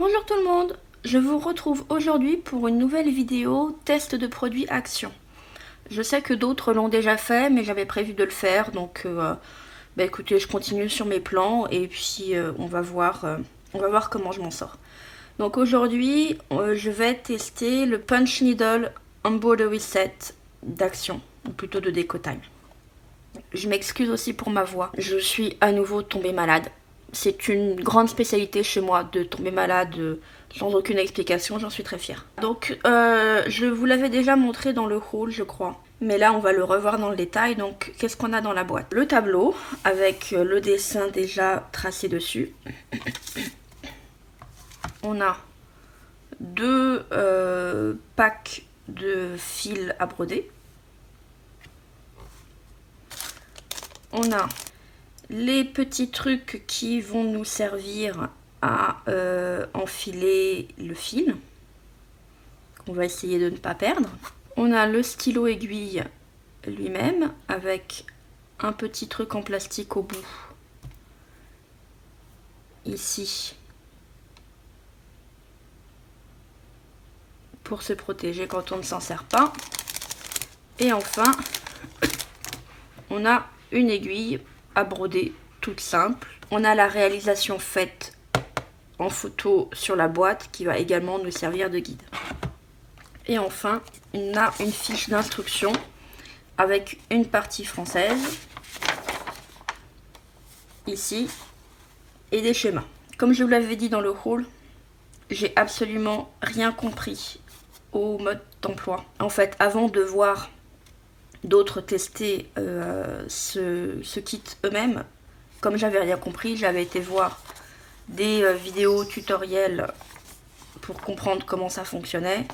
Bonjour tout le monde, je vous retrouve aujourd'hui pour une nouvelle vidéo test de produit Action. Je sais que d'autres l'ont déjà fait, mais j'avais prévu de le faire, donc écoutez, je continue sur mes plans et puis on va voir comment je m'en sors. Donc aujourd'hui, je vais tester le Punch Needle Embroidery Set d'Action, ou plutôt de Decotime. Je m'excuse aussi pour ma voix, je suis à nouveau tombée malade. C'est une grande spécialité chez moi de tomber malade sans aucune explication, j'en suis très fière. Donc je vous l'avais déjà montré dans le haul je crois. Mais là on va le revoir dans le détail. Donc qu'est-ce qu'on a dans la boîte? Le tableau avec le dessin déjà tracé dessus. On a deux packs de fils à broder. On a les petits trucs qui vont nous servir à enfiler le fil, qu'on va essayer de ne pas perdre. On a le stylo aiguille lui-même avec un petit truc en plastique au bout, ici, pour se protéger quand on ne s'en sert pas. Et enfin, on a une aiguille à broder toute simple. On a la réalisation faite en photo sur la boîte qui va également nous servir de guide. Et enfin, on a une fiche d'instruction avec une partie française, ici, et des schémas. Comme je vous l'avais dit dans le haul, j'ai absolument rien compris au mode d'emploi. En fait, avant de voir d'autres tester ce kit eux-mêmes, comme j'avais rien compris, j'avais été voir des vidéos tutoriels pour comprendre comment ça fonctionnait.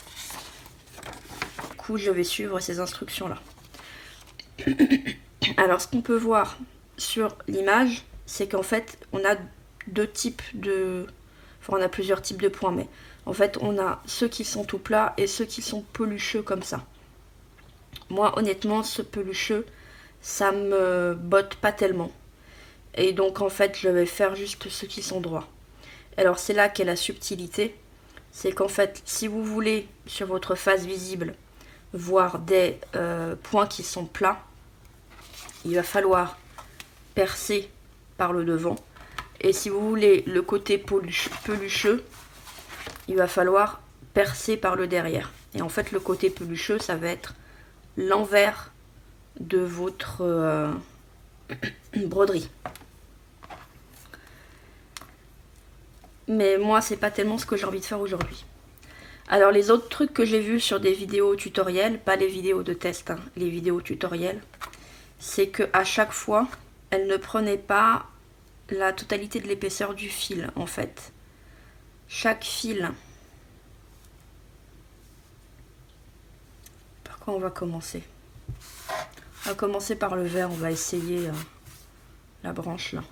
Du coup, je vais suivre ces instructions-là. Alors, ce qu'on peut voir sur l'image, c'est qu'en fait, on a deux types de... Enfin, on a plusieurs types de points, mais en fait, on a ceux qui sont tout plats et ceux qui sont pelucheux comme ça. Moi, honnêtement, ce pelucheux, ça me botte pas tellement. Et donc, en fait, je vais faire juste ceux qui sont droits. Alors, c'est là qu'est la subtilité. C'est qu'en fait, si vous voulez, sur votre face visible, voir des points qui sont plats, il va falloir percer par le devant. Et si vous voulez le côté pelucheux, il va falloir percer par le derrière. Et en fait, le côté pelucheux, ça va être l'envers de votre broderie. Mais moi, c'est pas tellement ce que j'ai envie de faire aujourd'hui. Alors, les autres trucs que j'ai vus sur des vidéos tutoriels, pas les vidéos de test, hein, les vidéos tutoriels, c'est que à chaque fois, elles ne prenaient pas la totalité de l'épaisseur du fil, en fait. Chaque fil. Par quoi on va commencer? On va commencer par le vert, on va essayer la branche là,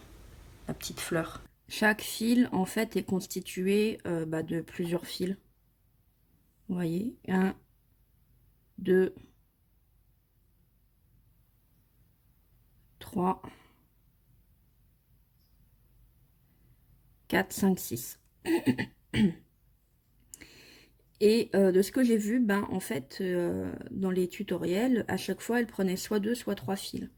la petite fleur. Chaque fil, en fait, est constitué de plusieurs fils. Vous voyez, 1, 2, 3, 4, 5, 6. Et de ce que j'ai vu, en fait, dans les tutoriels, à chaque fois, elle prenait soit 2, soit 3 fils.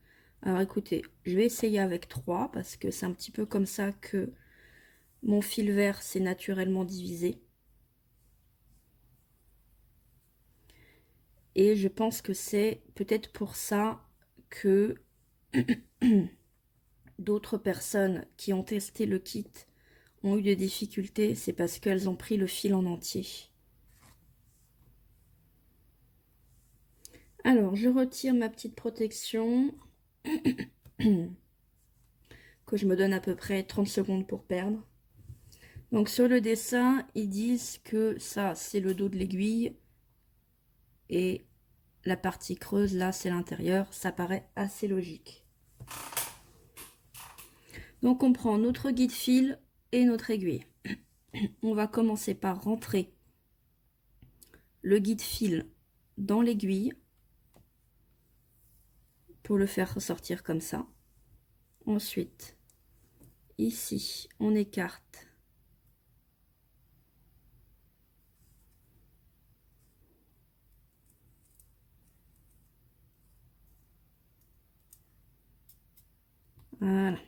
Alors écoutez, je vais essayer avec 3 parce que c'est un petit peu comme ça que mon fil vert s'est naturellement divisé. Et je pense que c'est peut-être pour ça que d'autres personnes qui ont testé le kit ont eu des difficultés. C'est parce qu'elles ont pris le fil en entier. Alors, je retire ma petite protection que je me donne à peu près 30 secondes pour perdre. Donc, sur le dessin, ils disent que ça, c'est le dos de l'aiguille et la partie creuse, là, c'est l'intérieur. Ça paraît assez logique. Donc, on prend notre guide fil et notre aiguille. On va commencer par rentrer le guide fil dans l'aiguille pour le faire ressortir comme ça. Ensuite, ici, on écarte Voilà.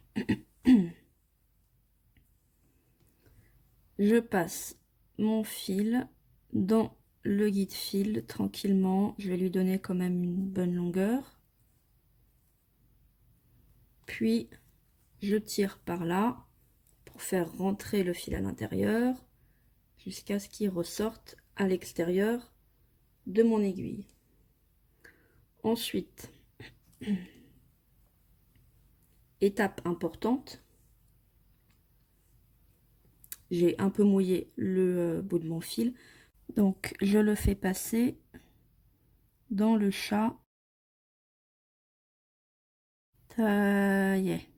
Je passe mon fil dans le guide fil tranquillement. Je vais lui donner quand même une bonne longueur. Puis je tire par là pour faire rentrer le fil à l'intérieur jusqu'à ce qu'il ressorte à l'extérieur de mon aiguille. Ensuite, étape importante, j'ai un peu mouillé le bout de mon fil, donc je le fais passer dans le chat taillé.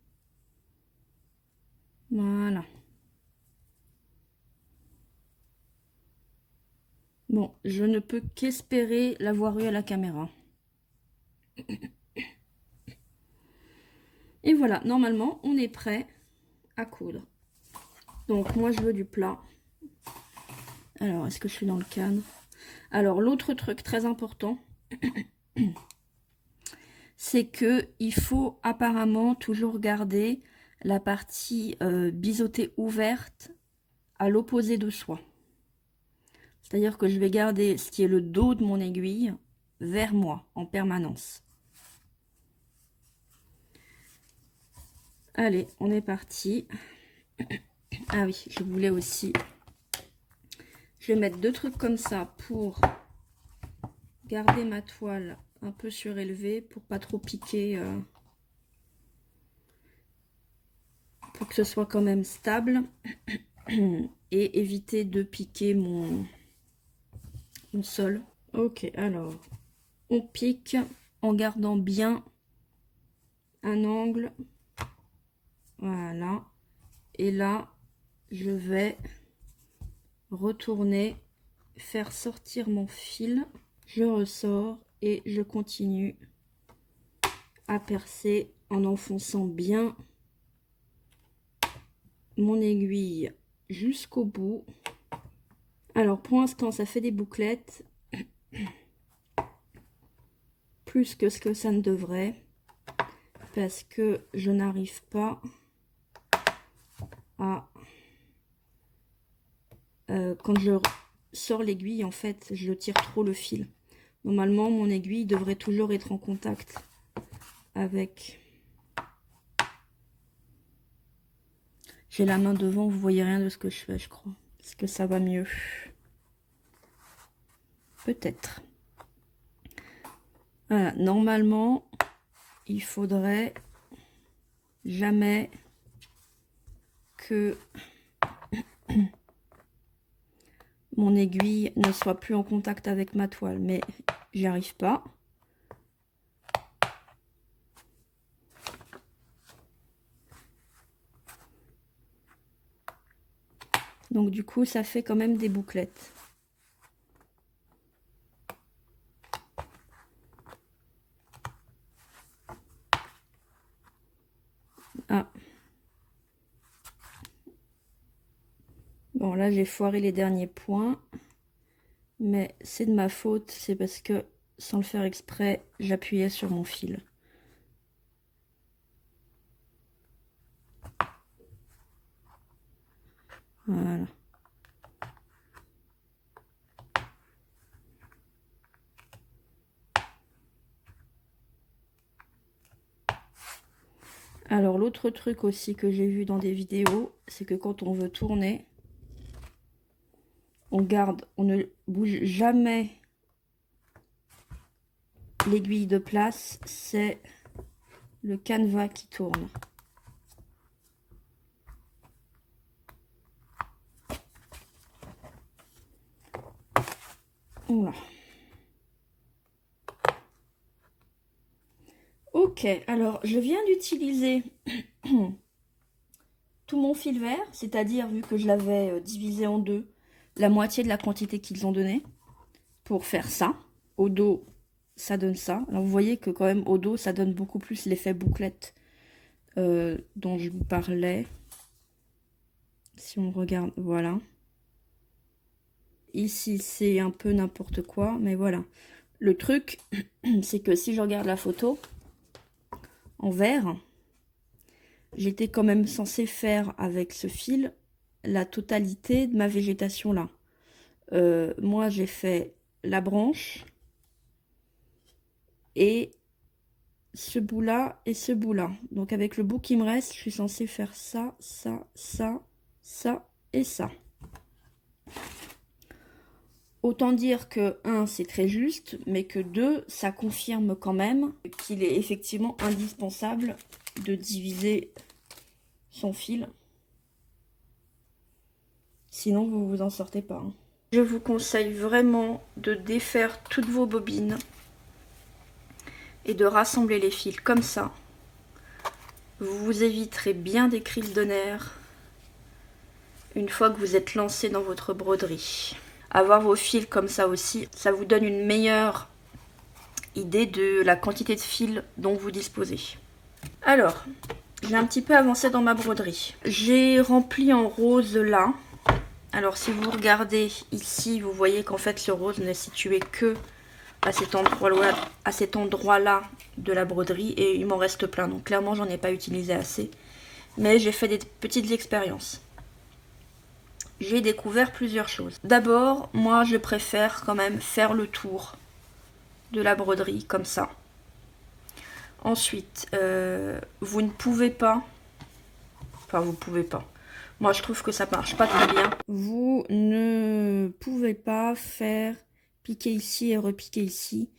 Voilà. Bon, je ne peux qu'espérer l'avoir eu à la caméra. Et voilà, normalement, on est prêt à coudre. Donc, moi, je veux du plat. Alors, est-ce que je suis dans le cadre? Alors, l'autre truc très important, c'est que il faut apparemment toujours garder la partie biseautée ouverte à l'opposé de soi. C'est-à-dire que je vais garder ce qui est le dos de mon aiguille vers moi en permanence. Allez, on est parti. Ah oui, je voulais aussi... Je vais mettre deux trucs comme ça pour garder ma toile un peu surélevée pour pas trop piquer, pour que ce soit quand même stable et éviter de piquer mon sol. Ok, alors on pique en gardant bien un angle, voilà, et là je vais retourner, faire sortir mon fil, je ressors et je continue à percer en enfonçant bien mon aiguille jusqu'au bout. Alors pour l'instant ça fait des bouclettes, plus que ce que ça ne devrait, parce que je n'arrive pas à... quand je sors l'aiguille, en fait, je tire trop le fil. Normalement, mon aiguille devrait toujours être en contact avec... J'ai la main devant, vous voyez rien de ce que je fais, je crois. Est-ce que ça va mieux? Peut-être. Voilà, normalement, il faudrait jamais que mon aiguille ne soit plus en contact avec ma toile, mais j'y arrive pas. Donc du coup, ça fait quand même des bouclettes. Ah. Bon, là, j'ai foiré les derniers points. Mais c'est de ma faute, c'est parce que, sans le faire exprès, j'appuyais sur mon fil. Voilà. Alors l'autre truc aussi que j'ai vu dans des vidéos, c'est que quand on veut tourner, on garde, on ne bouge jamais l'aiguille de place, c'est le canevas qui tourne. Voilà. Ok, alors je viens d'utiliser tout mon fil vert, c'est-à-dire vu que je l'avais divisé en deux, la moitié de la quantité qu'ils ont donnée, pour faire ça. Au dos, ça donne ça. Alors vous voyez que quand même au dos, ça donne beaucoup plus l'effet bouclette dont je vous parlais. Si on regarde, voilà. Ici, c'est un peu n'importe quoi, mais voilà. Le truc, c'est que si je regarde la photo en vert, j'étais quand même censée faire avec ce fil la totalité de ma végétation là. Moi, j'ai fait la branche et ce bout-là et ce bout-là. Donc avec le bout qui me reste, je suis censée faire ça, ça, ça, ça et ça. Autant dire que 1, c'est très juste, mais que 2, ça confirme quand même qu'il est effectivement indispensable de diviser son fil. Sinon, vous vous en sortez pas. Je vous conseille vraiment de défaire toutes vos bobines et de rassembler les fils comme ça. Vous vous éviterez bien des crises de nerfs une fois que vous êtes lancé dans votre broderie. Avoir vos fils comme ça aussi, ça vous donne une meilleure idée de la quantité de fils dont vous disposez. Alors, j'ai un petit peu avancé dans ma broderie. J'ai rempli en rose là. Alors si vous regardez ici, vous voyez qu'en fait ce rose n'est situé que à cet endroit-là de la broderie et il m'en reste plein. Donc clairement j'en ai pas utilisé assez. Mais j'ai fait des petites expériences. J'ai découvert plusieurs choses. D'abord, moi je préfère quand même faire le tour de la broderie comme ça. Ensuite, vous ne pouvez pas, enfin vous pouvez pas, moi je trouve que ça marche pas très bien. Vous ne pouvez pas faire piquer ici et repiquer ici.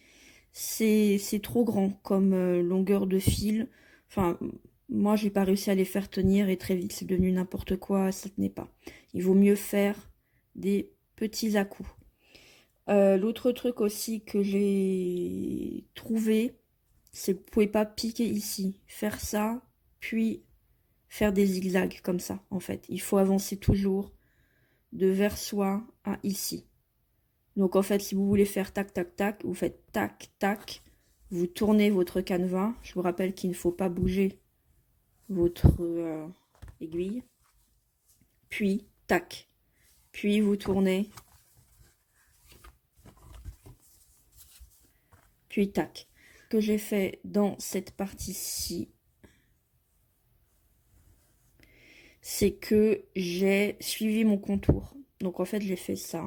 C'est trop grand comme longueur de fil. Enfin, moi j'ai pas réussi à les faire tenir et très vite c'est devenu n'importe quoi, ça tenait pas. Il vaut mieux faire des petits à-coups. L'autre truc aussi que j'ai trouvé, c'est que vous pouvez pas piquer ici, faire ça, puis faire des zigzags comme ça en fait. Il faut avancer toujours de vers soi à ici. Donc en fait, si vous voulez faire tac tac tac, vous faites tac tac, vous tournez votre canevas. Je vous rappelle qu'il ne faut pas bouger votre aiguille. Puis tac. Puis vous tournez. Puis tac. Ce que j'ai fait dans cette partie-ci, c'est que j'ai suivi mon contour. Donc en fait, j'ai fait ça.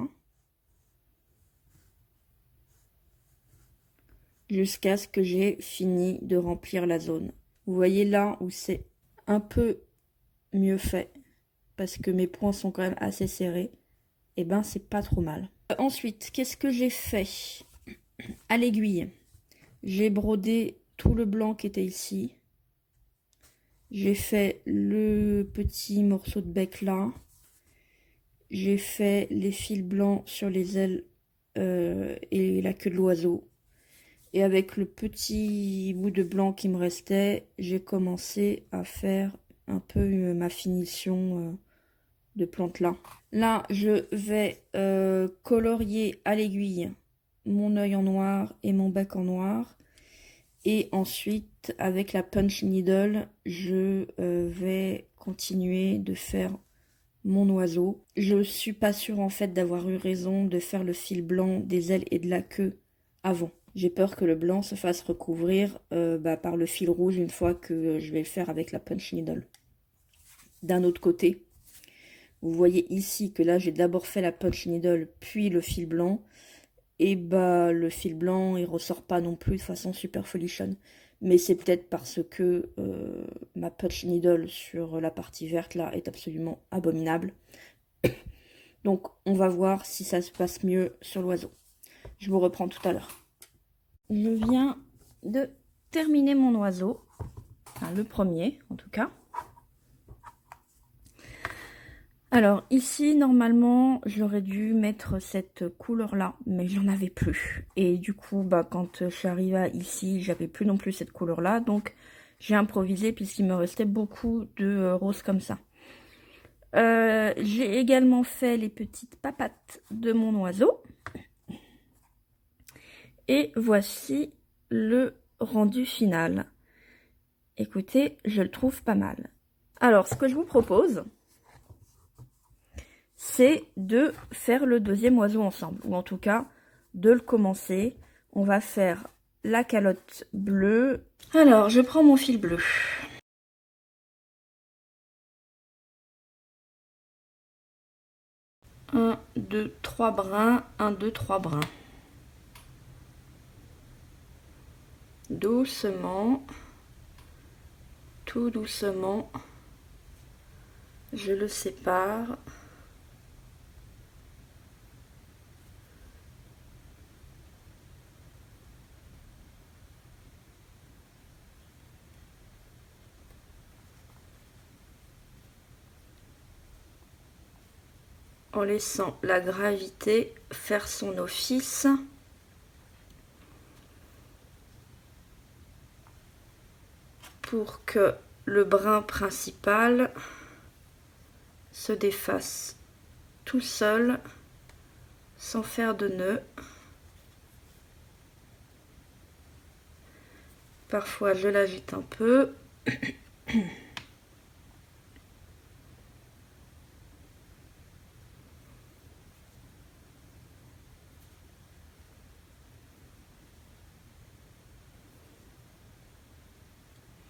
Jusqu'à ce que j'ai fini de remplir la zone. Vous voyez là où c'est un peu mieux fait, parce que mes points sont quand même assez serrés, et ben c'est pas trop mal. Ensuite, qu'est-ce que j'ai fait? À l'aiguille, j'ai brodé tout le blanc qui était ici. J'ai fait le petit morceau de bec là. J'ai fait les fils blancs sur les ailes et la queue de l'oiseau. Et avec le petit bout de blanc qui me restait, j'ai commencé à faire un peu ma finition de plante là. Là, je vais colorier à l'aiguille mon œil en noir et mon bec en noir. Et ensuite, avec la punch needle, je vais continuer de faire mon oiseau. Je suis pas sûre en fait d'avoir eu raison de faire le fil blanc des ailes et de la queue avant. J'ai peur que le blanc se fasse recouvrir par le fil rouge une fois que je vais le faire avec la punch needle. D'un autre côté, vous voyez ici que là j'ai d'abord fait la punch needle puis le fil blanc. Et le fil blanc il ressort pas non plus de façon super folichonne. Mais c'est peut-être parce que ma punch needle sur la partie verte là est absolument abominable. Donc on va voir si ça se passe mieux sur l'oiseau. Je vous reprends tout à l'heure. Je viens de terminer mon oiseau, enfin le premier en tout cas. Alors ici normalement j'aurais dû mettre cette couleur là, mais j'en avais plus. Et du coup quand je suis arrivée ici j'avais plus non plus cette couleur là, donc j'ai improvisé puisqu'il me restait beaucoup de rose comme ça. J'ai également fait les petites papates de mon oiseau. Et voici le rendu final. Écoutez, je le trouve pas mal. Alors, ce que je vous propose, c'est de faire le deuxième oiseau ensemble. Ou en tout cas, de le commencer. On va faire la calotte bleue. Alors, je prends mon fil bleu. 1, 2, 3 brins, 1, 2, 3 brins. Doucement, tout doucement, je le sépare. En laissant la gravité faire son office. Pour que le brin principal se défasse tout seul sans faire de nœud. Parfois je l'agite un peu.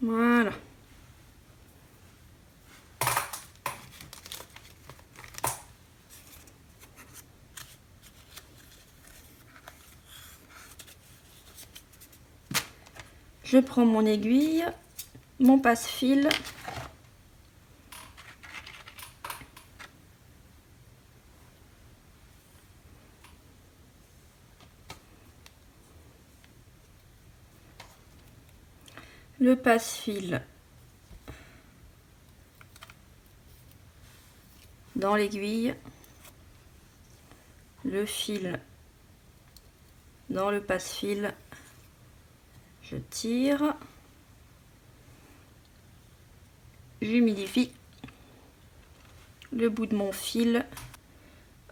Voilà. Je prends mon aiguille, mon passe-fil. Le passe-fil dans l'aiguille, le fil dans le passe-fil, je tire, j'humidifie le bout de mon fil,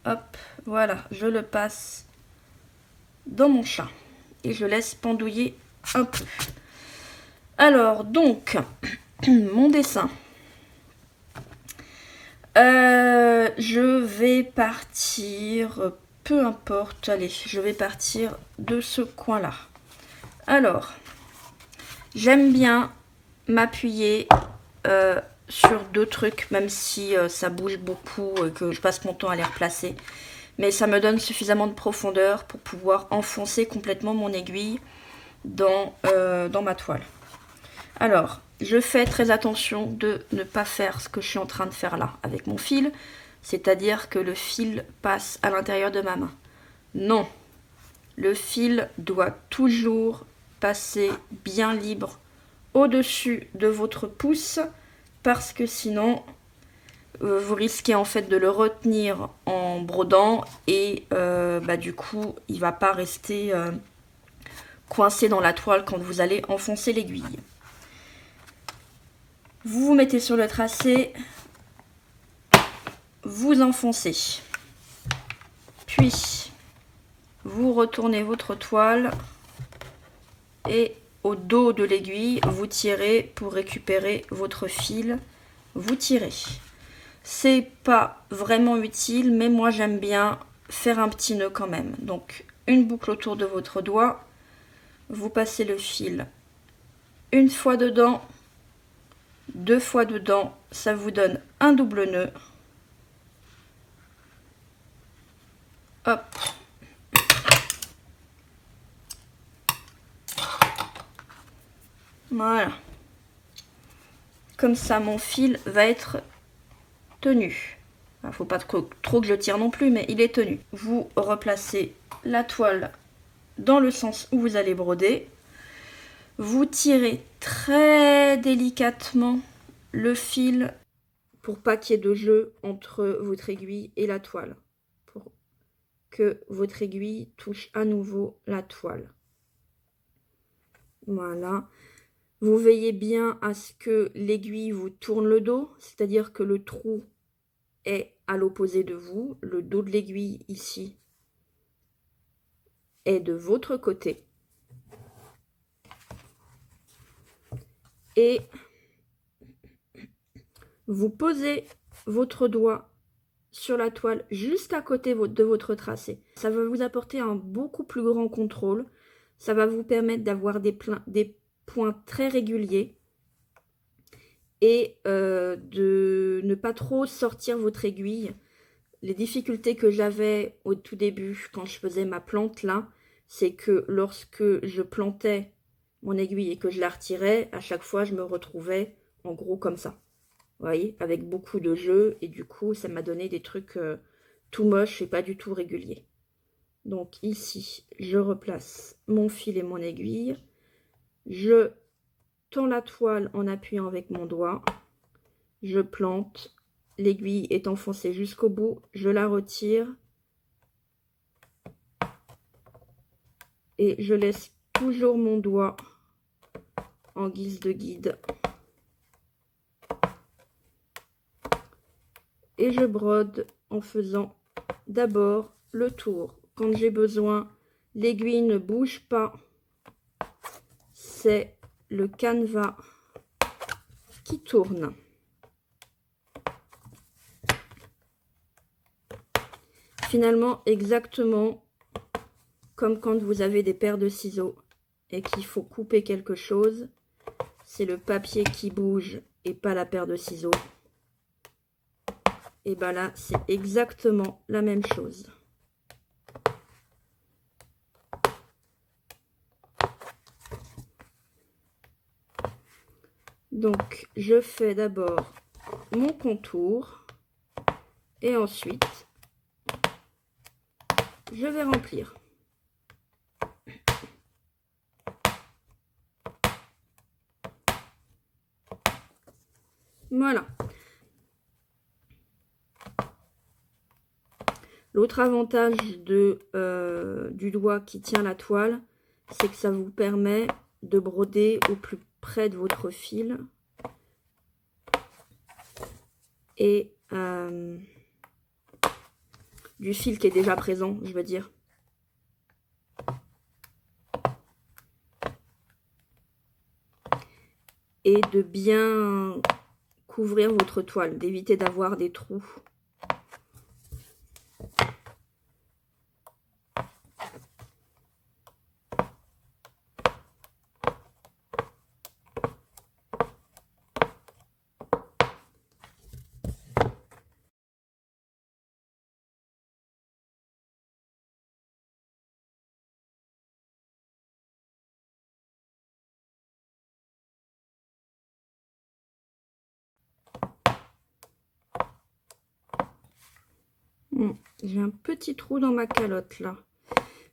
hop, voilà, je le passe dans mon chat et je laisse pendouiller un peu. Alors donc, mon dessin. Je vais partir, peu importe, allez, je vais partir de ce coin-là. Alors, j'aime bien m'appuyer sur deux trucs, même si ça bouge beaucoup et que je passe mon temps à les replacer. Mais ça me donne suffisamment de profondeur pour pouvoir enfoncer complètement mon aiguille dans ma toile. Alors, je fais très attention de ne pas faire ce que je suis en train de faire là avec mon fil, c'est-à-dire que le fil passe à l'intérieur de ma main. Non, le fil doit toujours passer bien libre au-dessus de votre pouce parce que sinon vous risquez en fait de le retenir en brodant et du coup il ne va pas rester coincé dans la toile quand vous allez enfoncer l'aiguille. Vous vous mettez sur le tracé, vous enfoncez, puis vous retournez votre toile et au dos de l'aiguille, vous tirez pour récupérer votre fil, vous tirez. C'est pas vraiment utile, mais moi j'aime bien faire un petit nœud quand même. Donc une boucle autour de votre doigt, vous passez le fil une fois dedans, deux fois dedans, ça vous donne un double nœud. Hop. Voilà. Comme ça, mon fil va être tenu. Il ne faut pas trop que je tire non plus, mais il est tenu. Vous replacez la toile dans le sens où vous allez broder. Vous tirez très délicatement le fil pour pas qu'il y ait de jeu entre votre aiguille et la toile. Pour que votre aiguille touche à nouveau la toile. Voilà. Vous veillez bien à ce que l'aiguille vous tourne le dos, c'est-à-dire que le trou est à l'opposé de vous. Le dos de l'aiguille ici est de votre côté. Et vous posez votre doigt sur la toile juste à côté de votre tracé. Ça va vous apporter un beaucoup plus grand contrôle. Ça va vous permettre d'avoir des points très réguliers et de ne pas trop sortir votre aiguille les difficultés que j'avais au tout début quand je faisais ma plante là, c'est que lorsque je plantais mon aiguille et que je la retirais, à chaque fois je me retrouvais en gros comme ça. Vous voyez, avec beaucoup de jeux, et du coup ça m'a donné des trucs tout moches et pas du tout réguliers. Donc ici, je replace mon fil et mon aiguille. Je tends la toile en appuyant avec mon doigt. Je plante. L'aiguille est enfoncée jusqu'au bout. Je la retire. Et je laisse toujours mon doigt en guise de guide. Et je brode en faisant d'abord le tour. Quand j'ai besoin, l'aiguille ne bouge pas. C'est le canevas qui tourne. Finalement, exactement comme quand vous avez des paires de ciseaux et qu'il faut couper quelque chose, c'est le papier qui bouge et pas la paire de ciseaux. Et bien là, c'est exactement la même chose. Donc, je fais d'abord mon contour et ensuite, je vais remplir. Voilà. L'autre avantage du doigt qui tient la toile, c'est que ça vous permet de broder au plus près de votre fil. Et du fil qui est déjà présent, je veux dire. Et de bien couvrir votre toile, d'éviter d'avoir des trous. J'ai un petit trou dans ma calotte là.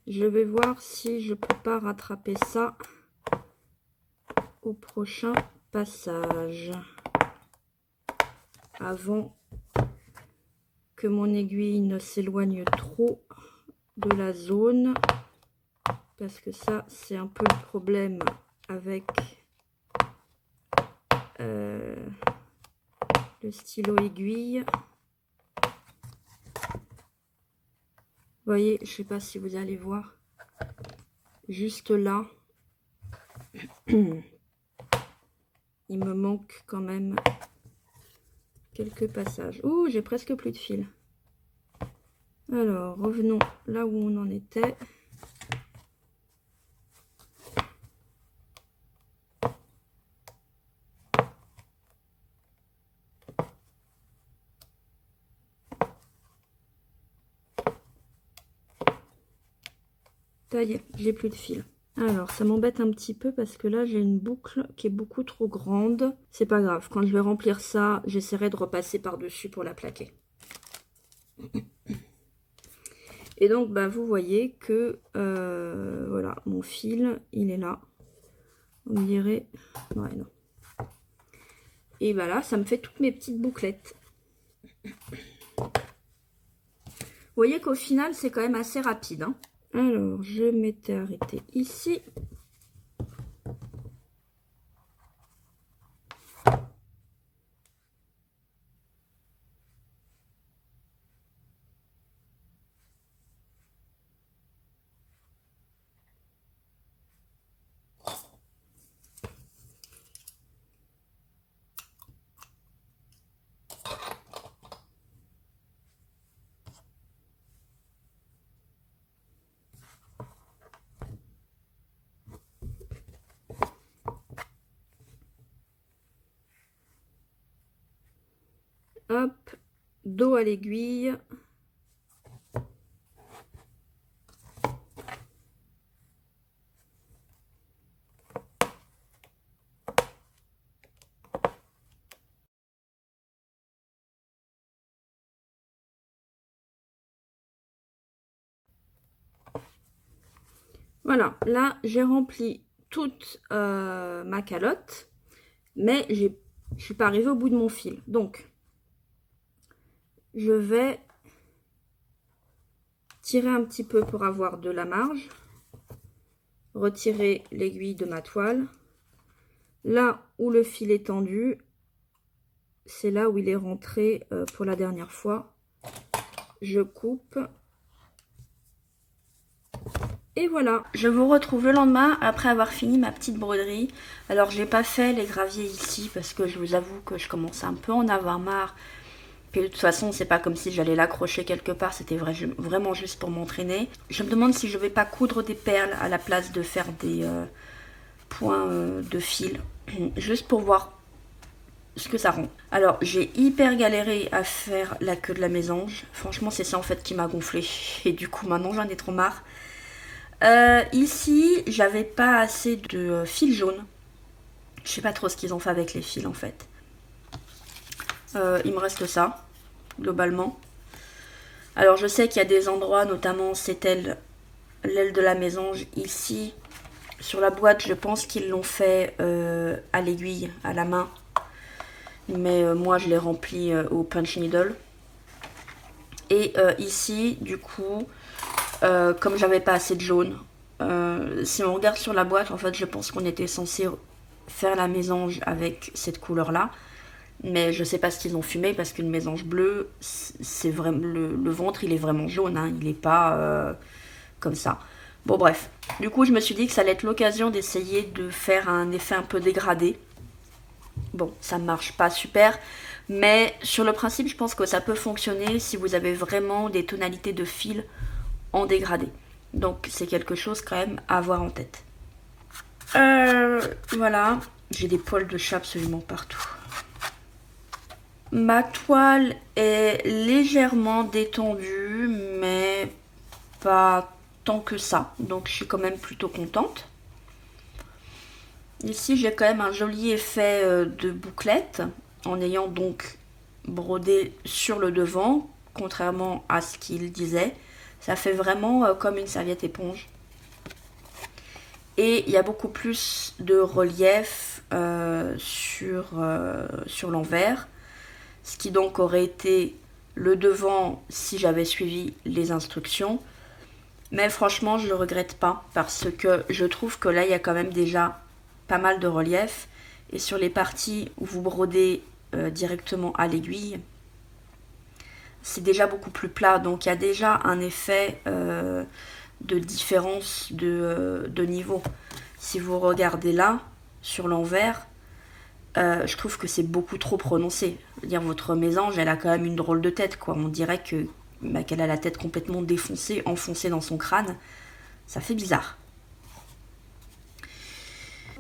Je vais voir si je peux pas rattraper ça au prochain passage. Avant que mon aiguille ne s'éloigne trop de la zone. Parce que ça, c'est un peu le problème avec le stylo aiguille. Vous voyez, je sais pas si vous allez voir, juste là, il me manque quand même quelques passages. Ouh, j'ai presque plus de fil. Alors, revenons là où on en était. Ça y est, j'ai plus de fil. Alors, ça m'embête un petit peu parce que là, j'ai une boucle qui est beaucoup trop grande. C'est pas grave, quand je vais remplir ça, j'essaierai de repasser par-dessus pour la plaquer. Et donc, bah, vous voyez que, voilà, mon fil, il est là. On dirait... Ouais, non. Et bah là, ça me fait toutes mes petites bouclettes. Vous voyez qu'au final, c'est quand même assez rapide, hein. Alors, je m'étais arrêtée ici. Hop, dos à l'aiguille. Voilà, là j'ai rempli toute ma calotte, mais je suis pas arrivée au bout de mon fil. Donc, je vais tirer un petit peu pour avoir de la marge, retirer l'aiguille de ma toile. Là où le fil est tendu, c'est là où il est rentré pour la dernière fois. Je coupe. Et voilà. Je vous retrouve le lendemain après avoir fini ma petite broderie. Alors j'ai pas fait les graviers ici parce que je vous avoue que je commence un peu à en avoir marre. Puis de toute façon c'est pas comme si j'allais l'accrocher quelque part, c'était vraiment juste pour m'entraîner. Je me demande si je vais pas coudre des perles à la place de faire des points de fil. Juste pour voir ce que ça rend. Alors j'ai hyper galéré à faire la queue de la mésange. Franchement c'est ça en fait qui m'a gonflé. Et du coup maintenant j'en ai trop marre. Ici j'avais pas assez de fil jaune. Je sais pas trop ce qu'ils ont fait avec les fils en fait. Il me reste ça globalement. Alors je sais qu'il y a des endroits, notamment c'est l'aile de la mésange ici sur la boîte, je pense qu'ils l'ont fait à l'aiguille, à la main. Mais moi je l'ai rempli au punch needle. Et ici du coup comme j'avais pas assez de jaune, si on regarde sur la boîte en fait je pense qu'on était censé faire la mésange avec cette couleur là, mais je sais pas ce qu'ils ont fumé parce qu'une mésange bleue c'est vraiment le ventre il est vraiment jaune hein, il est pas comme ça. Bon bref, du coup je me suis dit que ça allait être l'occasion d'essayer de faire un effet un peu dégradé. Bon, ça marche pas super, mais sur le principe, je pense que ça peut fonctionner si vous avez vraiment des tonalités de fil en dégradé. Donc, c'est quelque chose quand même à avoir en tête. Voilà, j'ai des poils de chat absolument partout. Ma toile est légèrement détendue, mais pas tant que ça. Donc, je suis quand même plutôt contente. Ici, j'ai quand même un joli effet de bouclette, en ayant donc brodé sur le devant, contrairement à ce qu'il disait. Ça fait vraiment comme une serviette éponge. Et il y a beaucoup plus de relief sur l'envers, ce qui donc aurait été le devant si j'avais suivi les instructions. Mais franchement, je ne le regrette pas, parce que je trouve que là, il y a quand même déjà pas mal de relief, et sur les parties où vous brodez directement à l'aiguille, c'est déjà beaucoup plus plat, donc il y a déjà un effet de différence de niveau. Si vous regardez là, sur l'envers, je trouve que c'est beaucoup trop prononcé. Dire votre mésange, elle a quand même une drôle de tête, quoi. On dirait qu'elle a la tête complètement défoncée, enfoncée dans son crâne. Ça fait bizarre.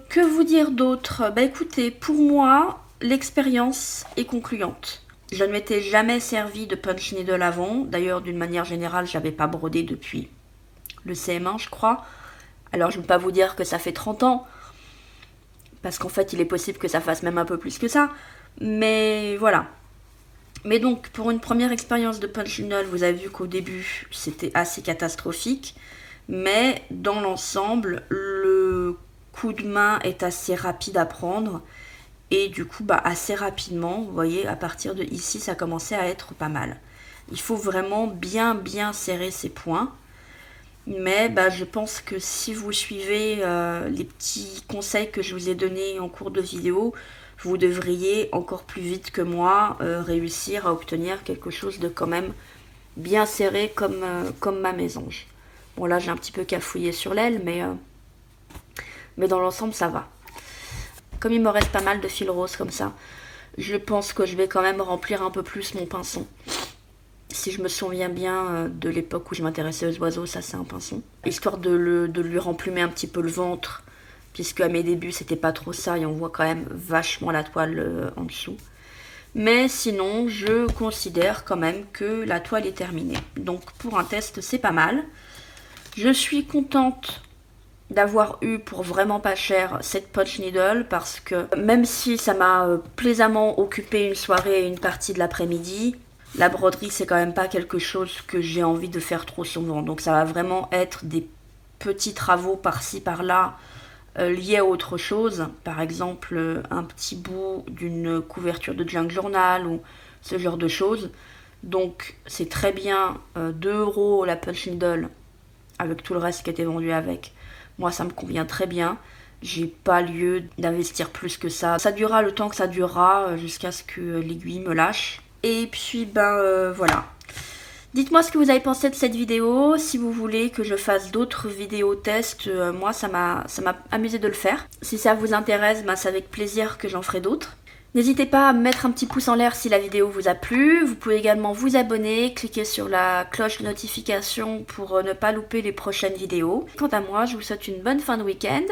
Que vous dire d'autre? Bah écoutez, pour moi, l'expérience est concluante. Je ne m'étais jamais servi de punch needle avant. D'ailleurs, d'une manière générale, je n'avais pas brodé depuis le CM1, je crois. Alors, je ne vais pas vous dire que ça fait 30 ans, parce qu'en fait, il est possible que ça fasse même un peu plus que ça. Mais voilà. Mais donc, pour une première expérience de punch needle, vous avez vu qu'au début, c'était assez catastrophique. Mais dans l'ensemble, le coup de main est assez rapide à prendre. Et du coup, assez rapidement, vous voyez, à partir de ici, ça commençait à être pas mal. Il faut vraiment bien serrer ses points. Mais je pense que si vous suivez les petits conseils que je vous ai donnés en cours de vidéo, vous devriez encore plus vite que moi réussir à obtenir quelque chose de quand même bien serré comme ma mésange. Bon là j'ai un petit peu cafouillé sur l'aile, mais dans l'ensemble ça va. Comme il me reste pas mal de fil rose comme ça, je pense que je vais quand même remplir un peu plus mon pinceau. Si je me souviens bien de l'époque où je m'intéressais aux oiseaux, ça c'est un pinceau. Histoire de lui remplumer un petit peu le ventre, puisque à mes débuts c'était pas trop ça et on voit quand même vachement la toile en dessous. Mais sinon, je considère quand même que la toile est terminée. Donc pour un test, c'est pas mal. Je suis contente d'avoir eu pour vraiment pas cher cette punch needle parce que même si ça m'a plaisamment occupé une soirée et une partie de l'après-midi, la broderie c'est quand même pas quelque chose que j'ai envie de faire trop souvent. Donc ça va vraiment être des petits travaux par-ci par-là liés à autre chose, par exemple un petit bout d'une couverture de junk journal ou ce genre de choses. Donc c'est très bien 2 € la punch needle avec tout le reste qui a été vendu avec. Moi ça me convient très bien. J'ai pas lieu d'investir plus que ça. Ça durera le temps que ça durera jusqu'à ce que l'aiguille me lâche. Et puis voilà. Dites-moi ce que vous avez pensé de cette vidéo. Si vous voulez que je fasse d'autres vidéos tests, moi ça m'a amusé de le faire. Si ça vous intéresse, c'est avec plaisir que j'en ferai d'autres. N'hésitez pas à mettre un petit pouce en l'air si la vidéo vous a plu. Vous pouvez également vous abonner, cliquer sur la cloche de notification pour ne pas louper les prochaines vidéos. Quant à moi, je vous souhaite une bonne fin de week-end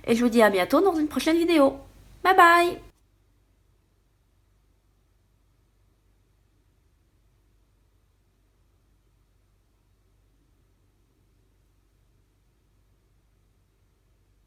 et je vous dis à bientôt dans une prochaine vidéo. Bye bye!